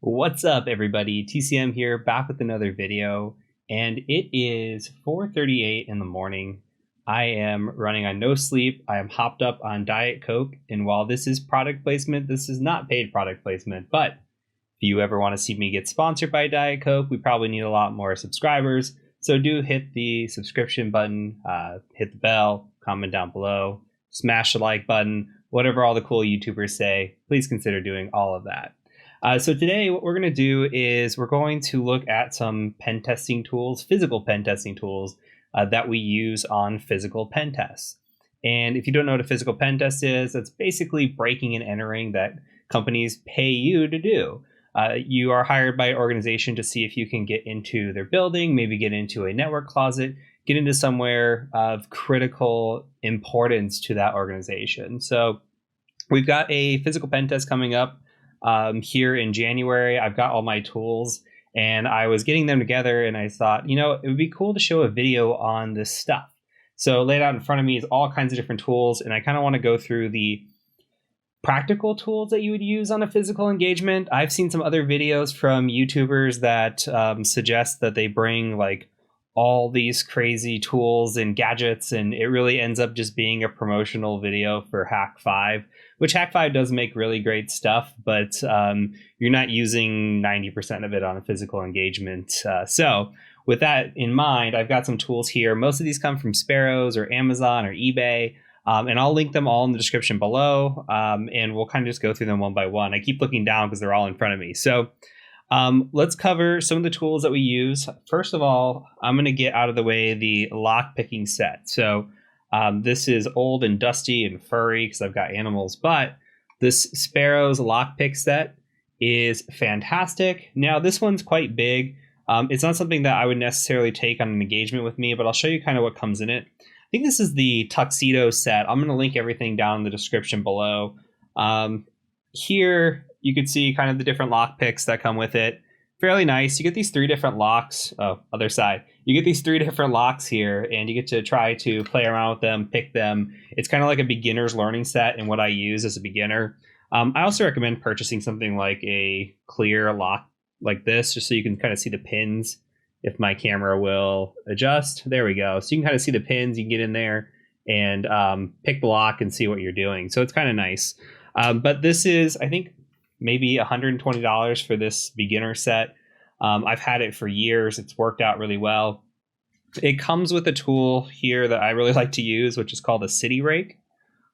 What's up, everybody? TCM here, back with another video, and it is 4:38 in the morning. I am running on no sleep. I am hopped up on Diet Coke, and while this is product placement, this is not paid product placement, but if you ever want to see me get sponsored by Diet Coke, we probably need a lot more subscribers, so do hit the subscription button, hit the bell, comment down below, smash the like button, whatever all the cool YouTubers say, please consider doing all of that. So today what we're going to do is we're going to look at some pen testing tools, physical pen testing tools that we use on physical pen tests. And if you don't know what a physical pen test is, that's basically breaking and entering that companies pay you to do. You are hired by an organization to see if you can get into their building, maybe get into a network closet, get into somewhere of critical importance to that organization. So we've got a physical pen test coming up here in January. I've got all my tools and I was getting them together and I thought, it would be cool to show a video on this stuff. So laid out in front of me is all kinds of different tools, and I kind of want to go through the practical tools that you would use on a physical engagement. I've seen some other videos from YouTubers that suggest that they bring like all these crazy tools and gadgets, and it really ends up just being a promotional video for Hack 5, which Hack 5 does make really great stuff, but you're not using 90% of it on a physical engagement. So with that in mind, I've got some tools here. Most of these come from Sparrows or Amazon or eBay, and I'll link them all in the description below, and we'll kind of just go through them one by one. I keep looking down because they're all in front of me. So let's cover some of the tools that we use. First of all, I'm going to get out of the way the lock picking set. So this is old and dusty and furry because I've got animals, but this Sparrows lockpick set is fantastic. Now this one's quite big. It's not something that I would necessarily take on an engagement with me, but I'll show you kind of what comes in it. I think this is the Tuxedo Set. I'm going to link everything down in the description below. Here you can see kind of the different lock picks that come with it. Fairly nice. You get these 3 different locks. Oh, other side. You get these 3 different locks here, and you get to try to play around with them, pick them. It's kind of like a beginner's learning set and what I use as a beginner. I also recommend purchasing something like a clear lock like this, just so you can kind of see the pins. If my camera will adjust, there we go. So you can kind of see the pins. You can get in there and pick the lock and see what you're doing. So it's kind of nice. But this is, I think, maybe $120 for this beginner set. I've had it for years. It's worked out really well. It comes with a tool here that I really like to use, which is called a City Rake.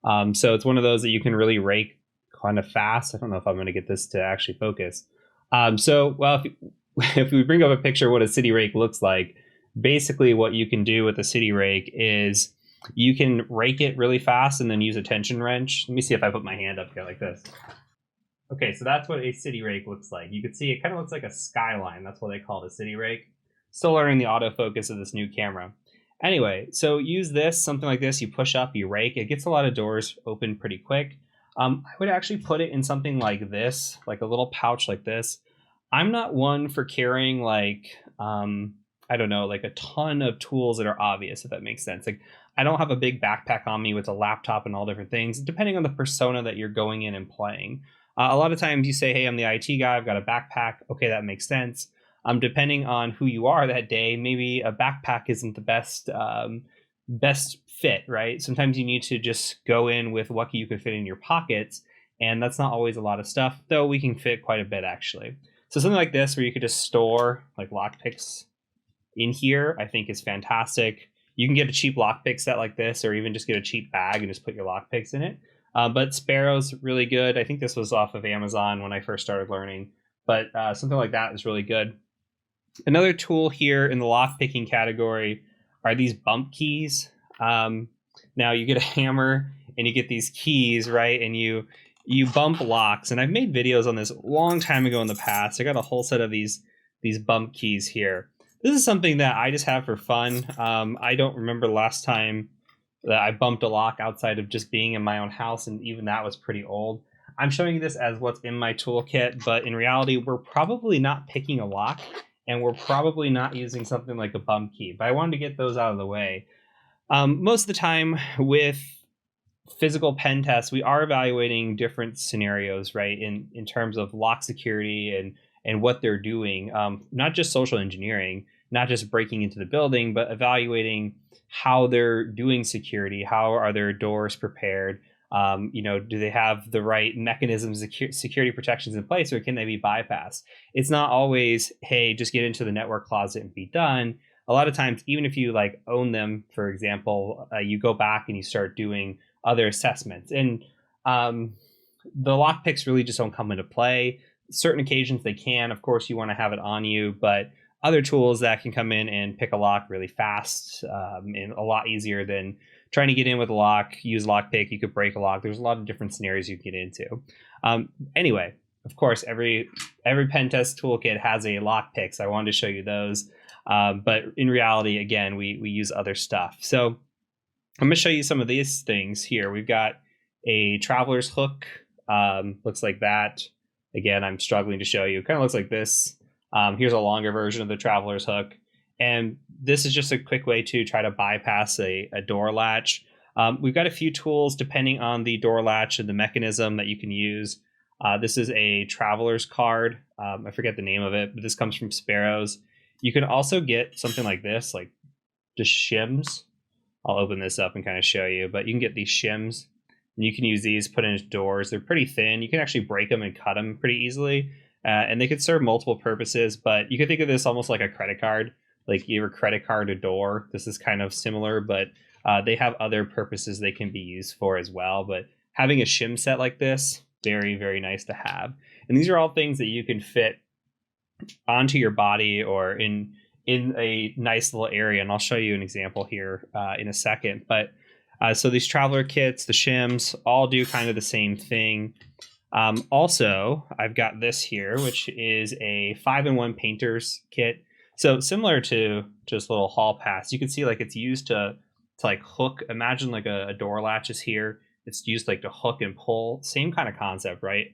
So it's one of those that you can really rake kind of fast. I don't know if I'm going to get this to actually focus. If we bring up a picture of what a City Rake looks like, basically what you can do with a City Rake is you can rake it really fast and then use a tension wrench. Let me see if I put my hand up here like this. Okay, so that's what a City Rake looks like. You can see it kind of looks like a skyline. That's what they call the City Rake. Still learning the autofocus of this new camera. Anyway, so use this, something like this. You push up, you rake. It gets a lot of doors open pretty quick. I would actually put it in something like this, like a little pouch like this. I'm not one for carrying like, I don't know, like a ton of tools that are obvious, if that makes sense. Like I don't have a big backpack on me with a laptop and all different things, depending on the persona that you're going in and playing. A lot of times you say, hey, I'm the IT guy, I've got a backpack. Okay, that makes sense. Depending on who you are that day, maybe a backpack isn't the best fit, right? Sometimes you need to just go in with what you can fit in your pockets, and that's not always a lot of stuff, though we can fit quite a bit actually. So something like this where you could just store like lockpicks in here, I think is fantastic. You can get a cheap lockpick set like this, or even just get a cheap bag and just put your lockpicks in it. But Sparrow's really good. I think this was off of Amazon when I first started learning, but something like that is really good. Another tool here in the lockpicking category are these bump keys. Now you get a hammer and you get these keys, right? And you bump locks. And I've made videos on this a long time ago in the past. I got a whole set of these bump keys here. This is something that I just have for fun. I don't remember the last time that I bumped a lock outside of just being in my own house, and even that was pretty old. I'm showing you this as what's in my toolkit, but in reality, we're probably not picking a lock, and we're probably not using something like a bump key, but I wanted to get those out of the way. Most of the time with physical pen tests, we are evaluating different scenarios, right? In terms of lock security and what they're doing, not just social engineering, not just breaking into the building, but evaluating how they're doing security. How are their doors prepared? Do they have the right mechanisms, security protections in place, or can they be bypassed? It's not always, hey, just get into the network closet and be done. A lot of times, even if you like own them, for example, you go back and you start doing other assessments. And the lockpicks really just don't come into play. Certain occasions they can. Of course, you want to have it on you, but other tools that can come in and pick a lock really fast and a lot easier than trying to get in with a lock, use lockpick. You could break a lock. There's a lot of different scenarios you can get into. Anyway, of course, every pen test toolkit has a lockpick, so I wanted to show you those. But in reality, again, we use other stuff. So I'm going to show you some of these things here. We've got a traveler's hook. Looks like that. Again, I'm struggling to show you. It kind of looks like this. Here's a longer version of the traveler's hook. And this is just a quick way to try to bypass a door latch. We've got a few tools depending on the door latch and the mechanism that you can use. This is a traveler's card. I forget the name of it, but this comes from Sparrows. You can also get something like this, like just shims. I'll open this up and kind of show you, but you can get these shims and you can use these, put in doors. They're pretty thin. You can actually break them and cut them pretty easily. And they could serve multiple purposes, but you could think of this almost like a credit card. Like you have a credit card, a door. This is kind of similar, but they have other purposes they can be used for as well. But having a shim set like this, very, very nice to have. And these are all things that you can fit onto your body or in a nice little area. And I'll show you an example here in a second. But so these traveler kits, the shims, all do kind of the same thing. Also, I've got this here, which is a 5-in-1 painter's kit. So similar to just little hall pass, you can see like it's used to like hook. Imagine like a door latch is here. It's used like to hook and pull. Same kind of concept, right?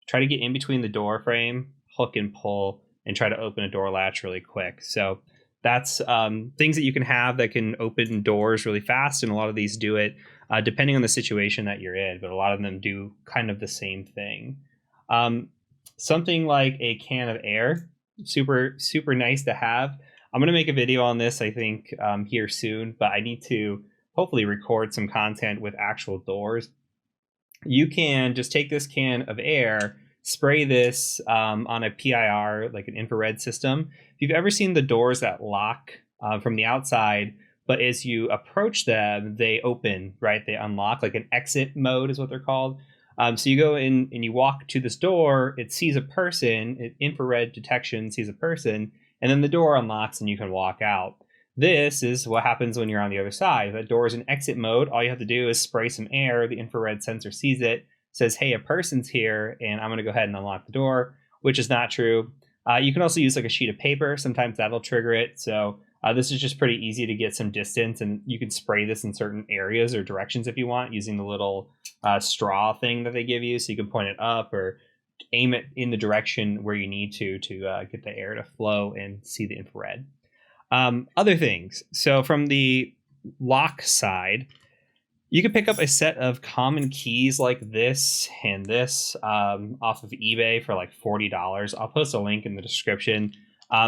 Try to get in between the door frame, hook and pull, and try to open a door latch really quick. So that's things that you can have that can open doors really fast. And a lot of these do it depending on the situation that you're in, but a lot of them do kind of the same thing. Something like a can of air, super, super nice to have. I'm going to make a video on this, I think, here soon, but I need to hopefully record some content with actual doors. You can just take this can of air, spray this on a PIR, like an infrared system. If you've ever seen the doors that lock from the outside, but as you approach them, they open, right? They unlock, like an exit mode is what they're called. So you go in and you walk to this door, it sees a person, infrared detection sees a person, and then the door unlocks and you can walk out. This is what happens when you're on the other side. If that door is in exit mode, all you have to do is spray some air, the infrared sensor sees it, says, hey, a person's here, and I'm going to go ahead and unlock the door, which is not true. You can also use like a sheet of paper. Sometimes that'll trigger it. So this is just pretty easy to get some distance, and you can spray this in certain areas or directions if you want using the little straw thing that they give you. So you can point it up or aim it in the direction where you need to get the air to flow and see the infrared. Other things. So from the lock side, you can pick up a set of common keys like this and this off of eBay for like $40. I'll post a link in the description.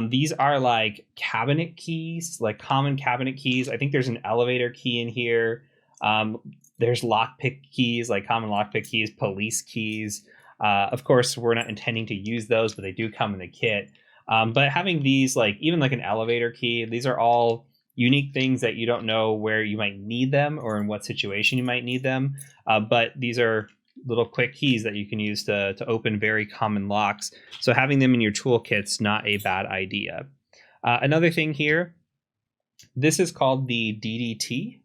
These are like cabinet keys, like common cabinet keys. I think there's an elevator key in here. There's lockpick keys, like common lockpick keys, police keys. Of course, we're not intending to use those, but they do come in the kit. But having these, like even like an elevator key, these are all unique things that you don't know where you might need them or in what situation you might need them. But these are little quick keys that you can use to open very common locks. So having them in your toolkit's not a bad idea. Another thing here, this is called the DDT.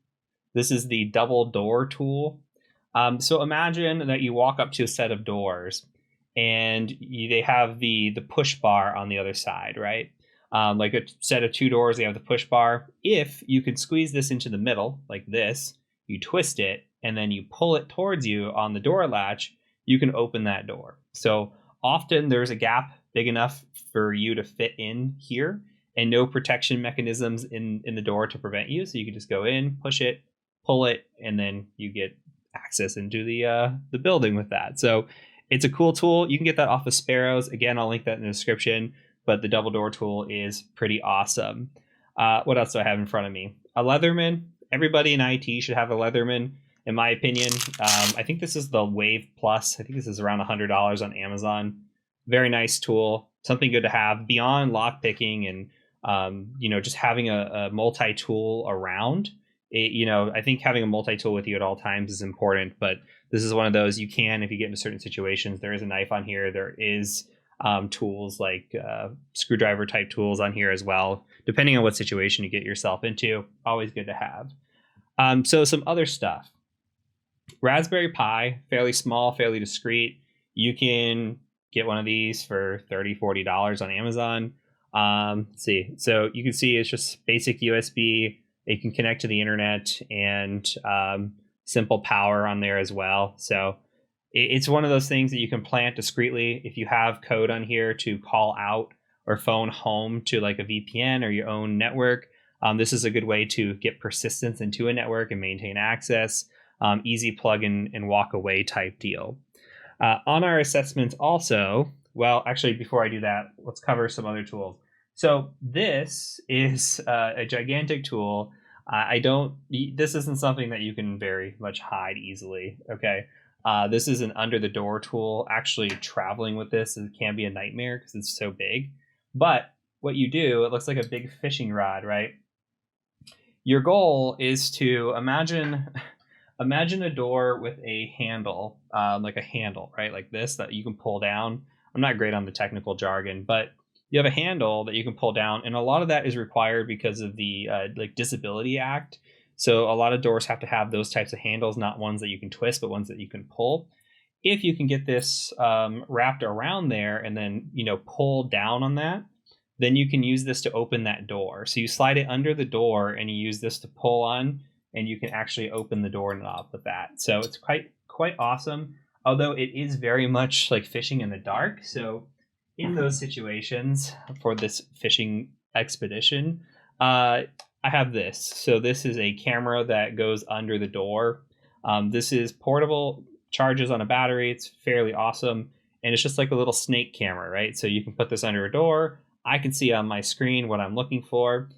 This is the double door tool. So imagine that you walk up to a set of doors and they have the push bar on the other side, right? Like a set of 2 doors, they have the push bar. If you could squeeze this into the middle like this, you twist it and then you pull it towards you on the door latch, you can open that door. So often there's a gap big enough for you to fit in here and no protection mechanisms in the door to prevent you. So you can just go in, push it, pull it, and then you get access into the building with that. So it's a cool tool. You can get that off of Sparrows. Again, I'll link that in the description, but the double door tool is pretty awesome. What else do I have in front of me? A Leatherman. Everybody in IT should have a Leatherman, in my opinion. I think this is the Wave Plus. I think this is around $100 on Amazon. Very nice tool. Something good to have beyond lock picking and just having a multi-tool around. I think having a multi-tool with you at all times is important, but this is one of those you can, if you get into certain situations. There is a knife on here. There is tools like screwdriver type tools on here as well, depending on what situation you get yourself into. Always good to have. So some other stuff. Raspberry Pi, fairly small, fairly discreet. You can get one of these for $30-$40 on Amazon. Let's see. So you can see it's just basic USB. It can connect to the internet and simple power on there as well. So it's one of those things that you can plant discreetly. If you have code on here to call out or phone home to like a VPN or your own network, this is a good way to get persistence into a network and maintain access. Easy plug in and walk away type deal. On our assessments also, well, actually, before I do that, let's cover some other tools. So this is a gigantic tool. This isn't something that you can very much hide easily, okay? This is an under the door tool. Actually, traveling with this can be a nightmare because it's so big. But what you do, it looks like a big fishing rod, right? Your goal is to imagine a door with a handle, like a handle, right? Like this that you can pull down. I'm not great on the technical jargon, but you have a handle that you can pull down, and a lot of that is required because of the Disability Act. So a lot of doors have to have those types of handles, not ones that you can twist, but ones that you can pull. If you can get this wrapped around there and then pull down on that, then you can use this to open that door. So you slide it under the door and you use this to pull on, and you can actually open the doorknob with that. So it's quite awesome, although it is very much like fishing in the dark. So in those situations for this fishing expedition, I have this. So this is a camera that goes under the door. This is portable, charges on a battery. It's fairly awesome. And it's just like a little snake camera, right? So you can put this under a door. I can see on my screen what I'm looking for.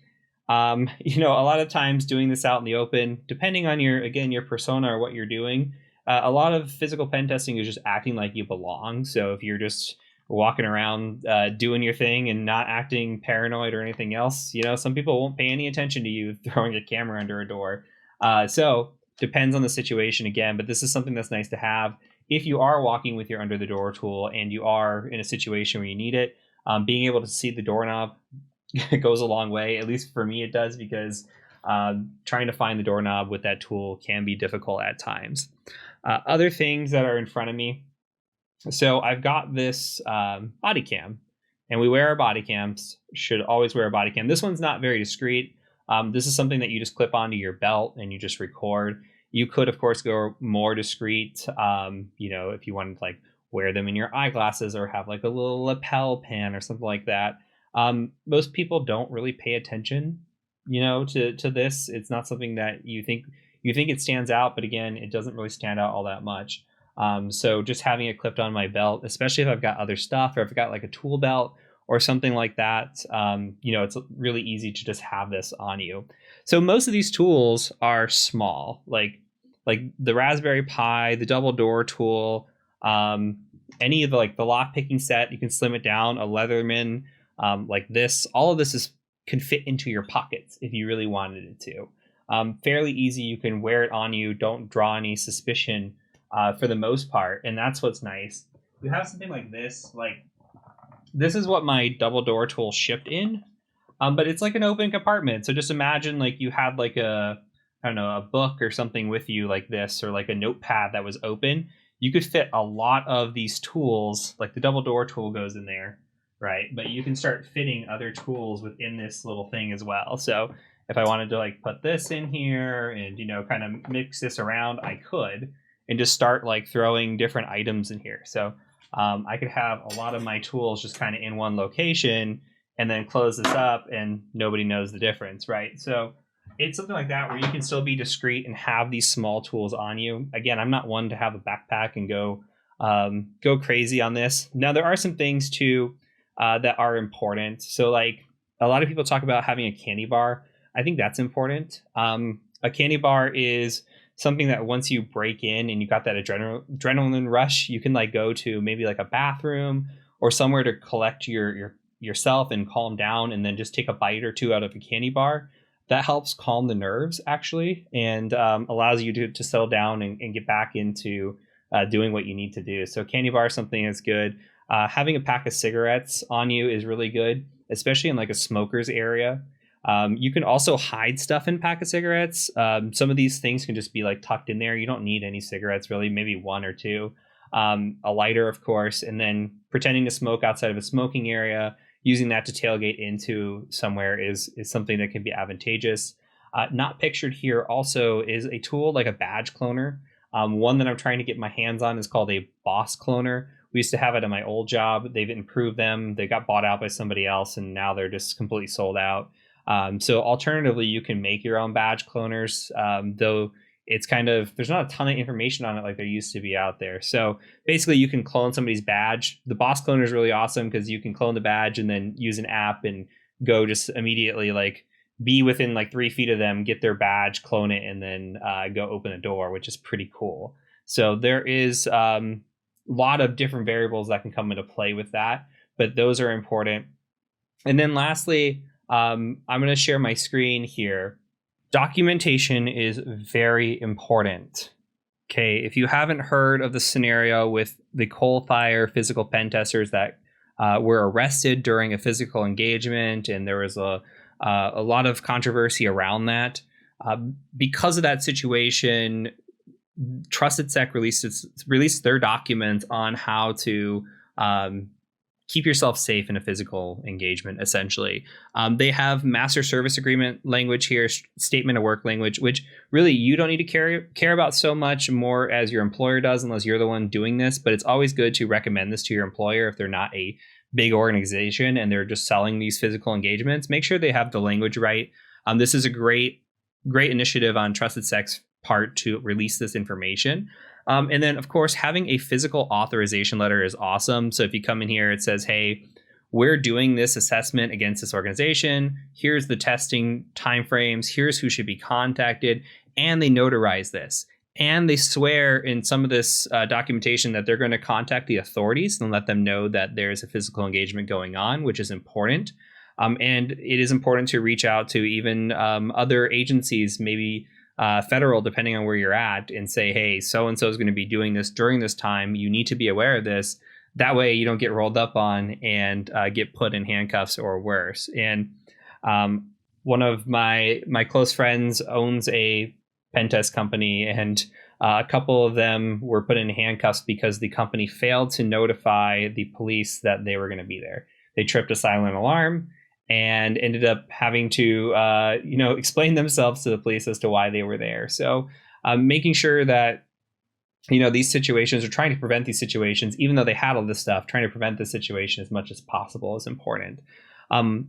A lot of times doing this out in the open, depending on your persona or what you're doing, a lot of physical pen testing is just acting like you belong. So if you're just walking around doing your thing and not acting paranoid or anything else, some people won't pay any attention to you throwing a camera under a door. So depends on the situation again, but this is something that's nice to have if you are walking with your under the door tool and you are in a situation where you need it. Being able to see the doorknob goes a long way. At least for me it does, because trying to find the doorknob with that tool can be difficult at times. Other things that are in front of me. So I've got this body cam, and we wear our body cams. Should always wear a body cam. This one's not very discreet. This is something that you just clip onto your belt and you just record. You could, of course, go more discreet. If you wanted to like wear them in your eyeglasses or have like a little lapel pin or something like that. Most people don't really pay attention, to this. It's not something that you think it stands out, but again, it doesn't really stand out all that much. So just having it clipped on my belt, especially if I've got other stuff or if I've got like a tool belt or something like that, it's really easy to just have this on you. So most of these tools are small, like the Raspberry Pi, the double door tool, any of the lock picking set, you can slim it down. A Leatherman, like this, all of this can fit into your pockets if you really wanted it to. Fairly easy. You can wear it on you. Don't draw any suspicion for the most part. And that's what's nice. You have something like this. Like this is what my double door tool shipped in. But it's like an open compartment. So just imagine like you had like a book or something with you like this, or like a notepad that was open. You could fit a lot of these tools, like the double door tool goes in there, right? But you can start fitting other tools within this little thing as well. So if I wanted to like put this in here and, kind of mix this around, I could, and just start like throwing different items in here. So I could have a lot of my tools just kind of in one location and then close this up and nobody knows the difference, right? So it's something like that where you can still be discreet and have these small tools on you. Again, I'm not one to have a backpack and go crazy on this. Now, there are some things too that are important. So, like a lot of people talk about having a candy bar. I think that's important. A candy bar is something that once you break in and you got that adrenaline rush, you can like go to maybe like a bathroom or somewhere to collect yourself and calm down, and then just take a bite or two out of a candy bar. That helps calm the nerves actually, and allows you to settle down and get back into doing what you need to do. So candy bar is something that's good. Having a pack of cigarettes on you is really good, especially in like a smoker's area. You can also hide stuff in a pack of cigarettes. Some of these things can just be like tucked in there. You don't need any cigarettes really, maybe one or two. A lighter, of course, and then pretending to smoke outside of a smoking area, using that to tailgate into somewhere is something that can be advantageous. Not pictured here also is a tool like a badge cloner. One that I'm trying to get my hands on is called a boss cloner. We used to have it at my old job. They've improved them. They got bought out by somebody else, and now they're just completely sold out. So alternatively, you can make your own badge cloners, though it's kind of, there's not a ton of information on it like there used to be out there. So basically you can clone somebody's badge. The boss cloner is really awesome because you can clone the badge and then use an app and go just immediately like be within like 3 feet of them, get their badge, clone it, and then go open a door, which is pretty cool. So there is a lot of different variables that can come into play with that, but those are important. And then lastly, I'm going to share my screen here. Documentation is very important. Okay, if you haven't heard of the scenario with the coal fire physical pen testers that were arrested during a physical engagement, and there was a lot of controversy around that, because of that situation, Trusted Sec released their documents on how to keep yourself safe in a physical engagement, essentially. They have master service agreement language here, statement of work language, which really you don't need to care about so much, more as your employer does, unless you're the one doing this. But it's always good to recommend this to your employer if they're not a big organization and they're just selling these physical engagements. Make sure they have the language right. This is a great initiative on Trusted Sec's part to release this information. And then, of course, having a physical authorization letter is awesome. So if you come in here, it says, hey, we're doing this assessment against this organization. Here's the testing timeframes. Here's who should be contacted. And they notarize this. And they swear in some of this documentation that they're going to contact the authorities and let them know that there's a physical engagement going on, which is important. And it is important to reach out to even other agencies, maybe federal, depending on where you're at, and say, hey, so-and-so is going to be doing this during this time. You need to be aware of this. That way you don't get rolled up on and get put in handcuffs or worse. And one of my close friends owns a pen test company, and a couple of them were put in handcuffs because the company failed to notify the police that they were going to be there. They tripped a silent alarm and ended up having to, explain themselves to the police as to why they were there. So making sure that, these situations, or trying to prevent these situations, even though they had all this stuff, trying to prevent the situation as much as possible is important.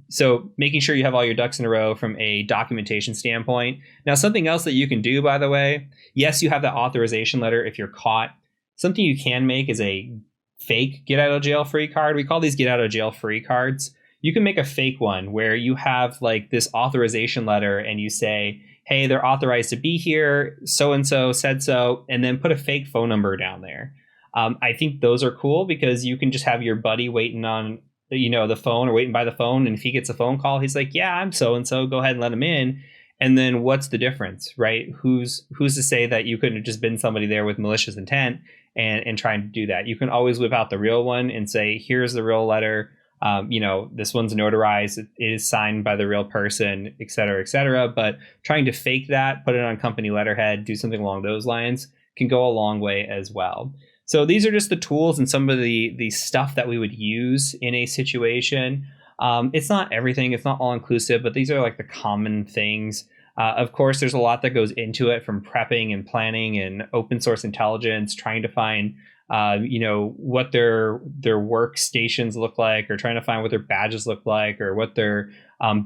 So making sure you have all your ducks in a row from a documentation standpoint. Now, something else that you can do, by the way, yes, you have that authorization letter if you're caught. Something you can make is a fake get out of jail free card. We call these get out of jail free cards. You can make a fake one where you have like this authorization letter and you say, hey, they're authorized to be here, so-and-so said so, and then put a fake phone number down there. I think those are cool because you can just have your buddy waiting on, the phone or waiting by the phone. And if he gets a phone call, he's like, yeah, I'm so-and-so, go ahead and let him in. And then what's the difference, right? Who's to say that you couldn't have just been somebody there with malicious intent and trying to do that? You can always whip out the real one and say, here's the real letter. This one's notarized, it is signed by the real person, et cetera, but trying to fake that, put it on company letterhead, do something along those lines can go a long way as well. So these are just the tools and some of the stuff that we would use in a situation. It's not everything, it's not all inclusive, but these are like the common things. Of course, there's a lot that goes into it, from prepping and planning and open source intelligence, trying to find what their workstations look like, or trying to find what their badges look like, or what their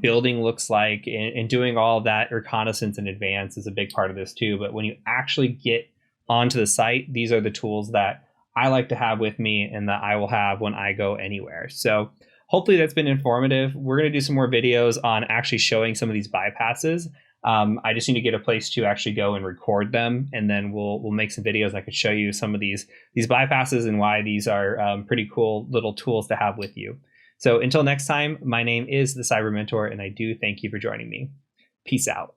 building looks like, and doing all of that reconnaissance in advance is a big part of this too. But when you actually get onto the site, these are the tools that I like to have with me and that I will have when I go anywhere. So hopefully that's been informative. We're going to do some more videos on actually showing some of these bypasses. I just need to get a place to actually go and record them, and then we'll make some videos. I could show you some of these bypasses and why these are pretty cool little tools to have with you. So until next time, my name is the Cyber Mentor, and I do thank you for joining me. Peace out.